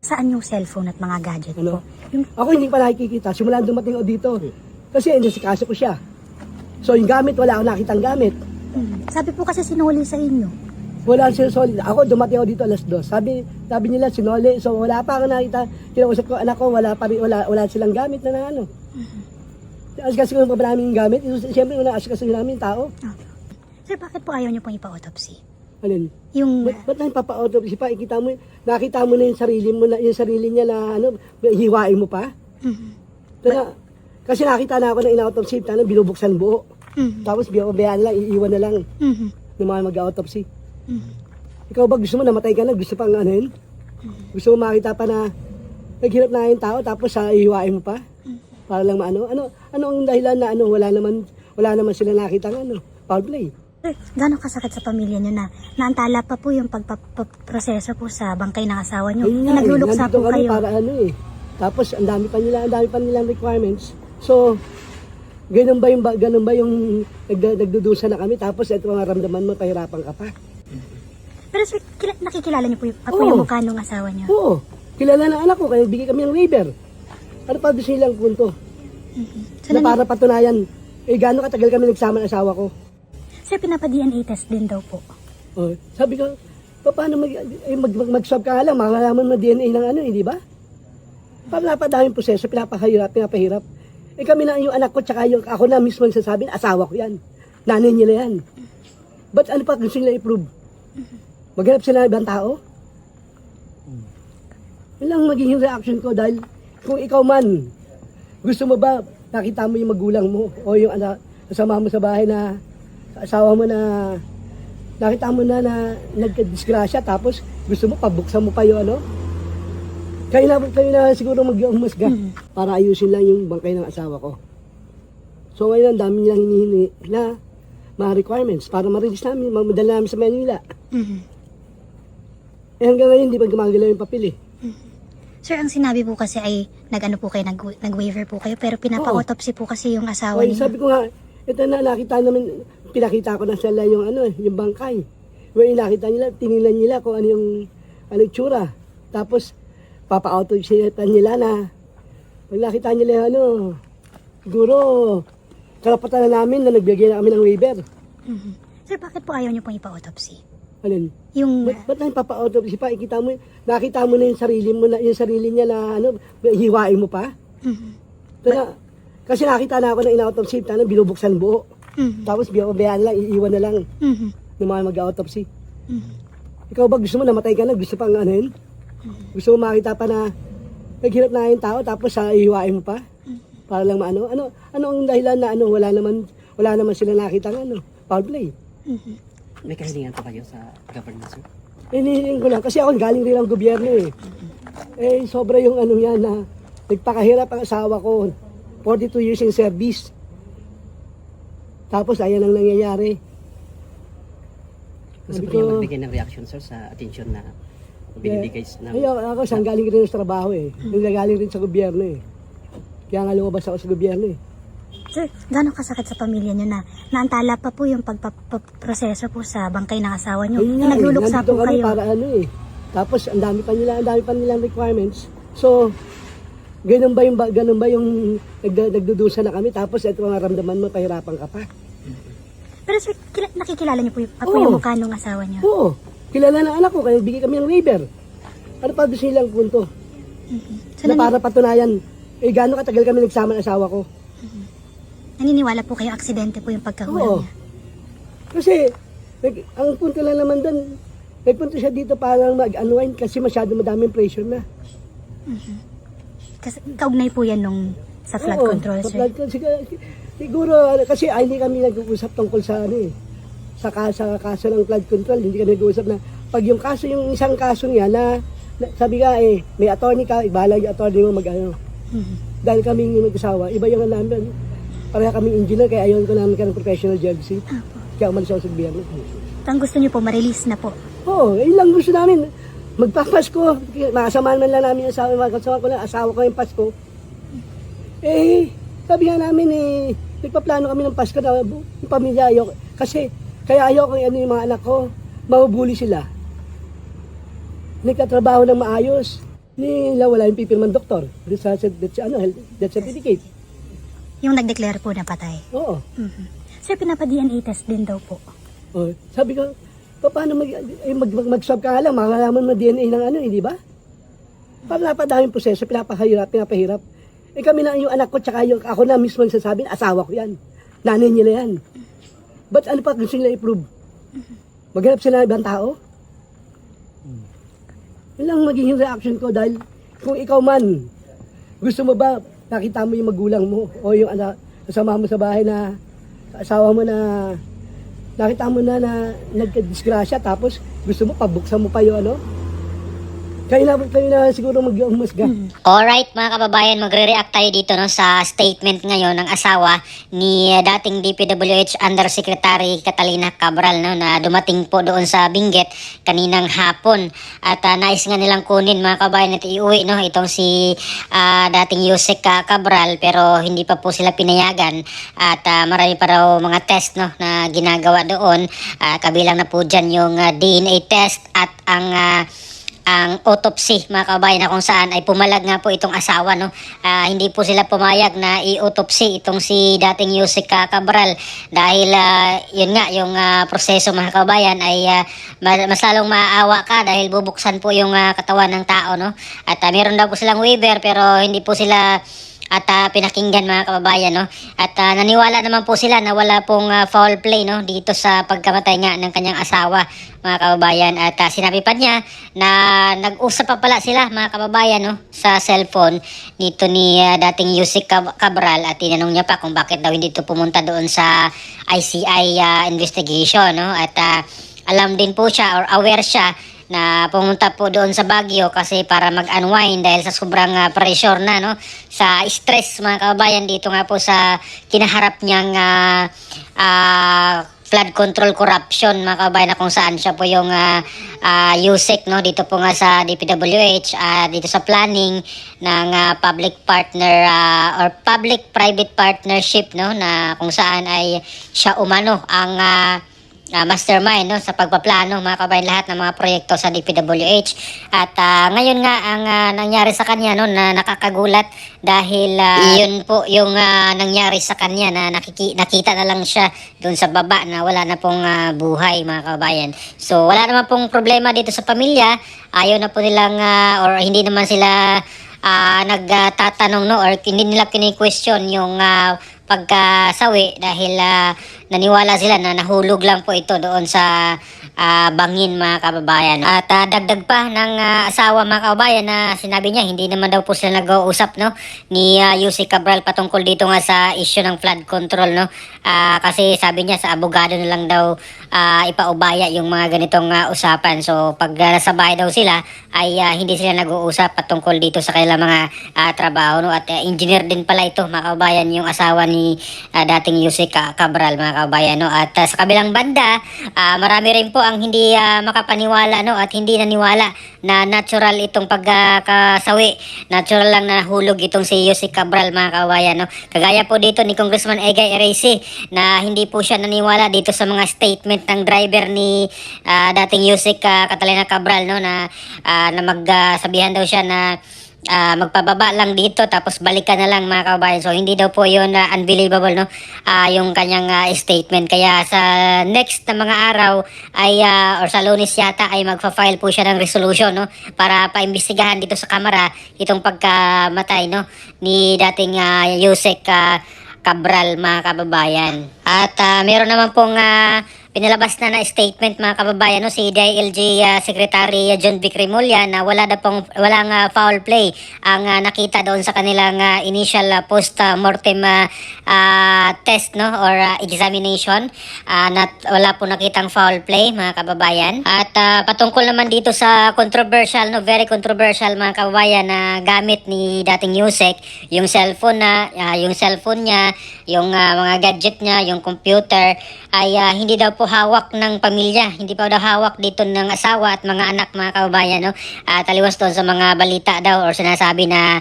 Saan yung cellphone at mga gadget Ano? po? Yung, Ako hindi pa nakikita, simula dumating ako dito. Kasi nasikaso ko siya. So yung gamit, wala akong nakitang gamit. sabi po kasi sinuli sa inyo. Wala sila solid. Ako dumating ako dito alas 2. Sabi nila sinole. So wala pa ako nakita. Kinausap ko anak ko, wala silang gamit na ano. Asikaso ko pa namin yung gamit. Siyempre asikaso namin tao. Sir, bakit po ayaw niyo pong ipa-autopsy? Alin? Yung, Ba't na papa-autopsy pa? Nakita mo na yung sarili mo na yung sarili niya na ano, hiwain mo pa. Kasi nakita na ako na in-autopsy, binubuksan buo. Tapos bayaan lang, iiwan na lang ng mga mag-autopsy. Ikaw ba gusto mo namatay ka na? Gusto pang ano yun? Gusto mo makita pa na naghirap na yung tao tapos iiwain mo pa? Para lang maano? Ano ang dahilan na ano, wala naman sila nakita ng ano, foul play. sir, gano'ng kasakit sa pamilya niyo na naantala pa po yung pagpaproseso po sa bangkay ng asawa niyo? Ayun nga, Nagluluksa nandito po kami kayo. para ano eh. Tapos ang dami pa nilang requirements. So, ganun ba yung nagdudusa na kami tapos ito ang ramdaman mo, pahirapan ka pa. Pero sir, nakikilala niyo po yung, Oo. yung mukha ng asawa niyo? Oo, kilala ng anak ko, kaya bigay kami ng waiver. Ano pa gusto nilang punto? So, Na para patunayan, gaano katagal kami nagsama ng asawa ko. sir, pinapa-DNA test din daw po. Oh, sabi ko, paano mag-swab ka nga lang, makakalaman mo DNA ng ano, di ba? Para napadaming proseso, pinapahirap. Kami na yung anak ko, tsaka yung ako na mismo nagsasabi, asawa ko yan. Nanay nila yan. Ba't ano pa gusto nila i-prove? Maghanap sila ng ibang tao? Yun lang magiging reaction ko dahil kung ikaw man, gusto mo ba nakita mo yung magulang mo o yung kasama mo sa bahay na asawa mo na nakita mo na nagka-disgrasya tapos gusto mo pabuksan mo pa yung ano? Kayo na siguro mag-umusga para ayusin lang yung bangkay ng asawa ko. So ngayon ang dami nilang hinihingi na mga requirements para ma-release namin, madala namin sa Manila. Hanggang ngayon hindi pa gumagalaw yung papel eh. Sir, ang sinabi po kasi ay nag-ano po kayo, nag-waiver po kayo, pero pinapa-autopsy po kasi yung asawa Okay, niyo. sabi ko nga, ito na nakita namin, pinakita ko na sila yung ano, yung bangkay. When nakita nila, tinignan nila kung ano yung tsura. Tapos papa-autopsy nila na pag nakita nila ano, siguro karapatan na namin na nagbigay na kami ng waiver. Sir, bakit po ayaw niyo pong ipa-autopsy? Alin? Yung, Ba't na papa-autopsy pa? Nakita mo na yung sarili niya na ano, hiwain mo pa? Kasi nakita na ako na in-autopsy, binubuksan buo. Tapos bayaan lang, iiwan na lang ng mga mag-autopsy. Ikaw ba gusto mo namatay ka na? Gusto pang ano yun? Gusto mo makita pa na naghirap na yung tao tapos iiwain mo pa? Para lang maano? Ano ang dahilan na ano, wala naman sila nakita ng ano, foul play. May kahilingan pa kayo sa government, sir? Hinihiling ko lang kasi ako galing rin ang gobyerno eh. Sobra yung ano yan na nagpakahirap ang asawa ko. 42 years in service. Tapos ayan ang nangyayari. Gusto Sabi ko niyo ko, magbigay ng reaction, sir, sa attention na binibigay ng... ako siyang galing rin sa trabaho eh. Yung galing rin sa gobyerno eh. Kaya nga lumabas ako sa gobyerno eh. sir, gano'ng kasakit sa pamilya niyo na naantala pa po yung pagpaproseso po sa bangkay ng asawa niyo? Ayun nga, Nagluluksa nandito po kami kayo. para ano eh. Tapos ang dami pa nilang requirements. So, ganun ba yung nagdudusa na kami tapos ito ang ramdaman mo, pahirapan ka pa. Pero sir, nakikilala niyo po yung, Oo. yung mukha ng asawa niyo? Oo, kilala ng anak ko, kaya bigay kami ng waiver. Ano pa gusto nilang punto? So, Na para patunayan, gaano katagal kami nagsama ng asawa ko. naniniwala po kayo aksidente po yung pagkahulog Oo. niya? Kasi, ang punto lang naman doon, nagpunto siya dito para mag-unwind kasi masyado madaming pressure na. Kasi kaugnay po yan nung sa flood Oo, control, sa sir. flood control. Siguro, kasi hindi kami nag-uusap tungkol sa ano eh. Sa kaso ng flood control, hindi kami nag-uusap na pag yung isang kaso niya na sabi ka may attorney ka, bahala yung attorney mo mag-ano. Dahil kami mag-asawa, iba yung namin. Pareha kaming engineer, kaya ayaw ko namin ka ng professional jealousy. Kaya umalis ako sa gobyerno. So, ang gusto niyo po, ma-release na po. Oo, yun lang gusto namin. Magpapasko, makasamahan man lang namin yung asawa ko yung Pasko. Sabi nga namin nagpaplano kami ng Pasko na yung pamilya ayaw. Kasi, kaya ayaw ko yung mga anak ko, mahubuli sila. Nagtatrabaho ng maayos. nila wala yung pipirman doktor doon sa death certificate. Yung nag-declare po na patay. Oo. Sir, pinapa-DNA test din daw po. Oh, sabi ko, paano mag-swab ka nga lang, makakalaman mo DNA ng ano, di ba? Parang napadaming proseso, pinapahirap. Eh kami na yung anak ko, tsaka yung ako na mismo nagsasabi, asawa ko yan. Nanay nila yan. Ba't ano pa gusto nila i-prove? Maghanap sila ng ibang tao? Yun lang magiging reaction ko dahil kung ikaw man, gusto mo ba nakita mo yung magulang mo o yung anak, kasama mo sa bahay na asawa mo na nakita mo na nagka-disgrasya tapos gusto mo pabuksan mo pa yung ano? Kayo na siguro mag-umusga. Alright mga kababayan, magre-react tayo dito no, sa statement ngayon ng asawa ni dating DPWH Undersecretary Catalina Cabral no, na dumating po doon sa Benguet kaninang hapon. At nais nga nilang kunin mga kababayan at iuwi no, itong si dating Yusek Cabral pero hindi pa po sila pinayagan. At marami pa raw mga test no, na ginagawa doon. Kabilang na po dyan yung DNA test at ang autopsy mga kababayan na kung saan ay pumalag nga po itong asawa no. Hindi po sila pumayag na i-autopsy itong si dating Yusek Cabral dahil yun nga yung proseso mga kababayan ay mas lalong maaawa ka dahil bubuksan po yung katawan ng tao no. At meron daw po silang waiver pero hindi po sila pinakinggan mga kababayan no. At naniwala naman po sila na wala pong foul play no dito sa pagkamatay nga ng kanyang asawa mga kababayan. At sinabi pa niya na nag-usap pa pala sila mga kababayan no sa cellphone nito ni dating Yusek Cabral at tinanong niya pa kung bakit daw hindi ito pumunta doon sa ICI investigation no. At alam din po siya or aware siya na pumunta po doon sa Baguio kasi para mag-unwind dahil sa sobrang pressure na no, sa stress mga kababayan dito nga po sa kinaharap niyang flood control corruption mga kababayan na kung saan siya po yung Yusek no dito po nga sa DPWH dito sa planning ng public partner or public private partnership no na kung saan ay siya umano ang mastermind no sa pagpaplano mga kabayan lahat ng mga proyekto sa DPWH. At ngayon nga ang nangyari sa kanya no na nakakagulat dahil yun po yung nangyari sa kanya na nakita na lang siya doon sa baba na wala na pong buhay mga kabayan. So wala naman pong problema dito sa pamilya. Ayaw na po nilang or hindi naman sila nagtatanong no or hindi nila kini-question yung pagkasawi dahil naniwala sila na nahulog lang po ito doon sa bangin mga kababayan. At dagdag pa ng asawa mga kababayan na sinabi niya hindi naman daw po sila nag-uusap no ni Yusek Cabral patungkol dito nga sa issue ng flood control no. Kasi sabi niya sa abogado na lang daw ipaubaya yung mga ganitong usapan. So pag nasa bahay daw sila ay hindi sila nag-uusap patungkol dito sa kanilang mga trabaho no. At engineer din pala ito mga kababayan yung asawa ni dating Yusek Cabral mga kababayan no. At sa kabilang banda marami rin po ang hindi makapaniwala no at hindi naniwala na natural itong pagkasawi. Natural lang na nahulog itong si Yusek Cabral mga kababayan no. Kagaya po dito ni Congressman Egay Eracy na hindi po siya naniwala dito sa mga statement ng driver ni dating Yusek Catalina Cabral no na magsabihan daw siya na magpababa lang dito tapos balikan na lang mga kababayan. So hindi daw po yun unbelievable no yung kanyang statement. Kaya sa next na mga araw ay or sa Lunes yata ay magfa-file po siya ng resolution no para paimbestigahan dito sa Kamara itong pagkamatay no ni dating Yusek Cabral mga kababayan. At meron naman pong pinalabas na statement mga kababayan no si DILG Secretary John Vic Remulla na walang foul play ang nakita doon sa kanilang initial post-mortem test no or examination. Wala po nakitang foul play mga kababayan. At patungkol naman dito sa controversial no very controversial mga kababayan na gamit ni dating Yusek yung cellphone niya, yung mga gadget niya, yung computer ay hindi daw po hawak ng pamilya, hindi pa daw hawak dito ng asawa at mga anak mga kababayan no. Taliwas doon sa mga balita daw or sinasabi na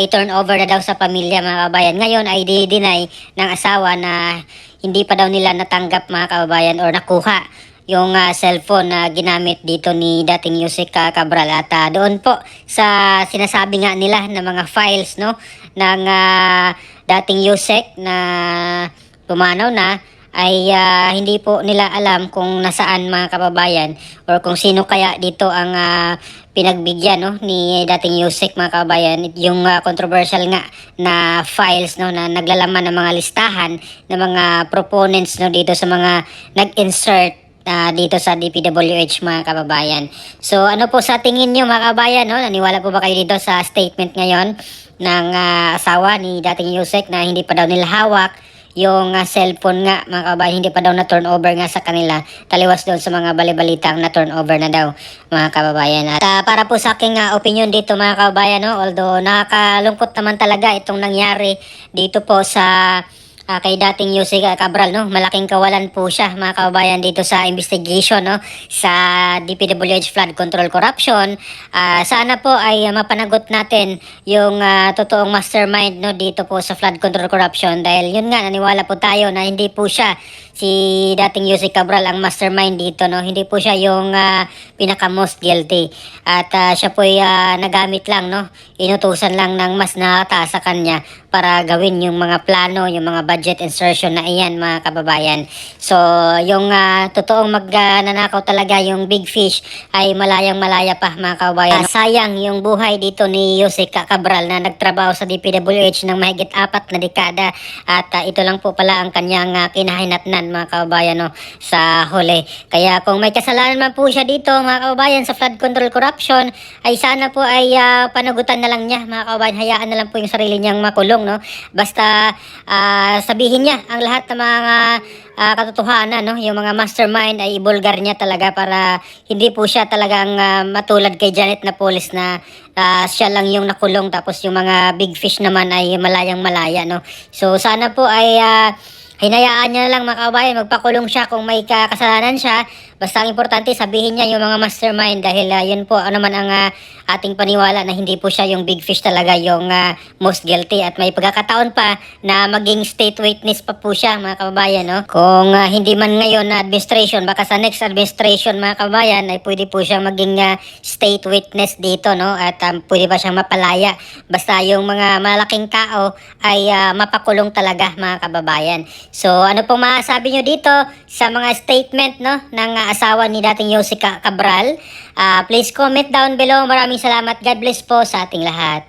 i-turn over na daw sa pamilya mga kababayan. Ngayon ay di-deny ng asawa na hindi pa daw nila natanggap mga kababayan or nakuha yung cellphone na ginamit dito ni dating Yusek Cabral. At doon po sa sinasabi nga nila na mga files, no, ng dating Yusek na pumanaw na, ay hindi po nila alam kung nasaan, mga kababayan, or kung sino kaya dito ang pinagbigyan, no, ni dating Yusek, mga kababayan, yung controversial nga na files, no, na naglalaman ng mga listahan ng mga proponents, no, dito sa mga nag-insert dito sa DPWH, mga kababayan. So ano po sa tingin nyo, mga kababayan, no? Naniwala po ba kayo dito sa statement ngayon ng asawa ni dating Yusek na hindi pa daw nila hawak yung cellphone nga, mga kababayan, hindi pa daw na turnover nga sa kanila, taliwas doon sa mga balibalitang na turnover na daw, mga kababayan. At para po sa aking opinion dito, mga kababayan, no, although nakakalungkot naman talaga itong nangyari dito po sa kay dating Yusek Cabral, no, malaking kawalan po siya, mga kababayan, dito sa investigation, no, sa DPWH Flood Control Corruption. Sana po ay mapanagot natin yung totoong mastermind, no, dito po sa Flood Control Corruption, dahil yun nga, naniwala po tayo na hindi po siya, si dating Yusek Cabral, ang mastermind dito, no, hindi po siya yung pinaka most guilty, at siya po ay nagamit lang, no, inutusan lang ng mas nakataas sa kanya para gawin yung mga plano, yung mga budget insertion na iyan, mga kababayan. So, yung totoong magnanakaw talaga, yung big fish, ay malayang malaya pa, mga kababayan. Sayang yung buhay dito ni Yusek Cabral na nagtrabaho sa DPWH ng mahigit 4 na dekada, at ito lang po pala ang kanyang kinahinatnan, mga kababayan, no, sa huli. Kaya kung may kasalanan man po siya dito, mga kababayan, sa flood control corruption, ay sana po ay panagutan na lang niya, mga kababayan. Hayaan na lang po yung sarili niyang makulong, no. Basta sabihin niya ang lahat ng mga katotohanan, no, yung mga mastermind ay ibulgar niya talaga, para hindi po siya talagang matulad kay Janet Napoles na siya lang yung nakulong, tapos yung mga big fish naman ay malayang malaya, no. So sana po ay hinayaan niya na lang, mga kababayan, magpakulong siya kung may kasalanan siya. Basta ang importante, sabihin niya yung mga mastermind, dahil yun po ano man ang ating paniwala na hindi po siya yung big fish talaga, yung most guilty, at may pagkakataon pa na maging state witness pa po siya, mga kababayan, no? Kung hindi man ngayon na administration, baka sa next administration, mga kababayan, ay pwede po siyang maging state witness dito, no? At pwede pa siyang mapalaya, basta yung mga malaking tao ay mapakulong talaga, mga kababayan. So ano pong masasabi nyo dito sa mga statement, no, ng asawa ni dating Yusek Cabral? Please comment down below. Maraming salamat. God bless po sa ating lahat.